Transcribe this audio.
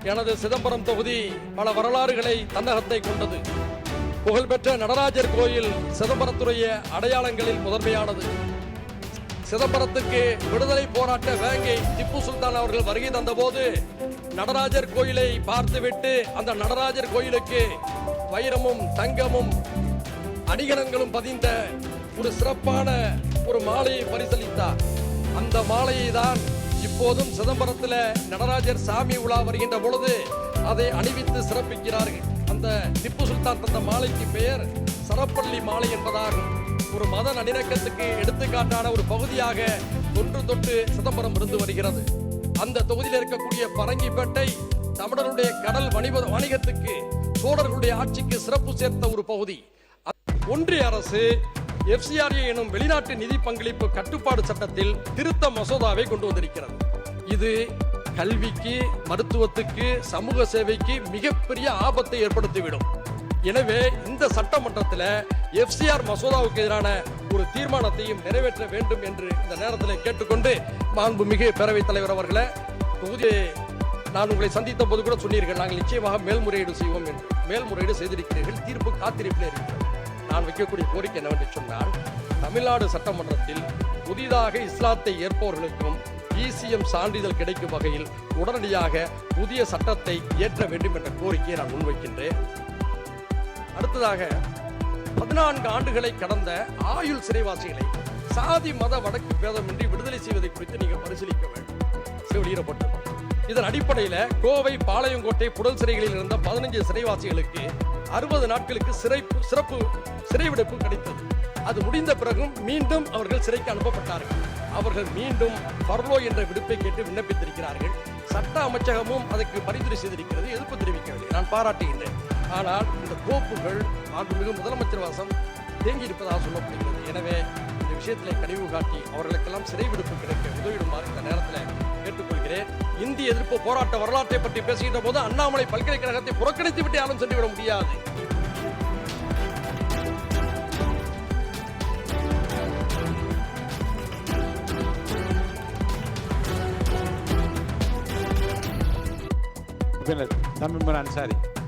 எனது சிதம்பரம் தொகுதி பல வரலாறுகளை தன்னகத்தை கொண்டது. புகழ்பெற்ற நடராஜர் கோயில் சிதம்பரத்துடைய அடையாளங்களில் முதன்மையானது. சிதம்பரத்துக்கு விடுதலை போராட்ட வேங்கை திப்பு சுல்தான் அவர்கள் வருகை தந்தபோது நடராஜர் கோயிலை பார்த்துவிட்டு அந்த நடராஜர் கோயிலுக்கு வைரமும் தங்கமும் அணிகலன்களும் பதிந்த ஒரு சிறப்பான ஒரு மாலையை பரிசளித்தார். அந்த மாலையை தான் இப்போதும் சிதம்பரத்தில் நடராஜர் சாமி உலா வருகின்ற பொழுது அதை அணிவித்து சிறப்பிக்கிறார்கள். அந்த திப்பு சுல்தான் தந்த மாலைக்கு பெயர் சரப்பள்ளி மாலை என்பதாகும். ஒரு மத நல்லிணக்கத்துக்கு எடுத்துக்காட்டான ஒரு பகுதியாக தொன்று தொட்டு சிதம்பரம் இருந்து வருகிறது. அந்த தொகுதியில் இருக்கக்கூடிய பரங்கிப்பேட்டை தமிழர்களுடைய கடல் வணிகத்துக்கு சோழர்களுடைய ஆட்சிக்கு சிறப்பு சேர்த்த ஒரு பகுதி. ஒன்றிய அரசு FCRA எனும் வெளிநாட்டு நிதி பங்களிப்பு கட்டுப்பாடு சட்டத்தில் திருத்த மசோதாவை கொண்டு வந்திருக்கிறது. இது கல்விக்கு, மருத்துவத்துக்கு, சமூக சேவைக்கு மிகப்பெரிய ஆபத்தை ஏற்படுத்திவிடும். எனவே இந்த சட்டமன்றத்தில் FCR மசோதாவுக்கு எதிரான ஒரு தீர்மானத்தையும் நிறைவேற்ற வேண்டும் என்று இந்த நேரத்தில் கேட்டுக்கொண்டு, மாண்புமிகு பேரவைத் தலைவர் அவர்களே, தொகுதி நான் உங்களை சந்தித்த போது கூட சொன்னீர்கள் நாங்கள் நிச்சயமாக மேல்முறையீடு செய்வோம் என்று. மேல்முறையீடு செய்திருக்கிறீர்கள். தீர்ப்பு காத்திருப்பில் இருக்கிறது. நான் வைக்கக்கூடிய கோரிக்கை என்னவென்று சொன்னால், தமிழ்நாடு சட்டமன்றத்தில் புதிதாக இஸ்லாத்தை ஏற்பவர்களுக்கும் ECM சான்றிதழ் கிடைக்கும் வகையில் உடனடியாக புதிய சட்டத்தை இயற்ற வேண்டும் என்ற கோரிக்கையை நான் முன்வைக்கின்றேன். அடுத்ததாக 14 ஆண்டுகளை கடந்த ஆயுள் சிறைவாசிகளை சாதி மத வடக்கு பேதமின்றி விடுதலை செய்வதை குறித்து நீங்கள் பரிசீலிக்க வேண்டும். வெளியிடப்பட்டது. இதன் அடிப்படையில் கோவை, பாளையங்கோட்டை, புழல் சிறைகளில் இருந்த 15 சிறைவாசிகளுக்கு 60 நாட்களுக்கு சிறப்பு சிறை விடுப்பு கிடைத்தது. அது முடிந்த பிறகும் மீண்டும் அவர்கள் சிறைக்கு அனுப்பப்பட்டார்கள். அவர்கள் மீண்டும் பர்லோ என்ற விடுப்பை கேட்டு விண்ணப்பித்திருக்கிறார்கள். சட்ட அமைச்சகமும் அதற்கு பரிந்துரை செய்திருக்கிறது. எதிர்ப்பு தெரிவிக்கவில்லை. நான் பாராட்டுகின்றேன். ஆனால் இந்த கோப்புகள் மாண்புமிகு முதலமைச்சர் வாசம் தேங்கி இருப்பதாக சொல்லப்படுகிறது. எனவே இந்த விஷயத்தில் கனிவு காட்டி அவர்களுக்கெல்லாம் சிறை விடுப்பு கிடைக்க உதவிடுமாறு இந்த நேரத்தில் கேட்டுக்கொள்கிறேன். இந்திய எதிர்ப்பு போராட்ட வரலாற்றை பற்றி பேசுகின்ற போது அண்ணாமலை பல்கலைக்கழகத்தை புறக்கணித்து விட்டு யாரும் சென்றுவிட முடியாது. Tamim Ansari.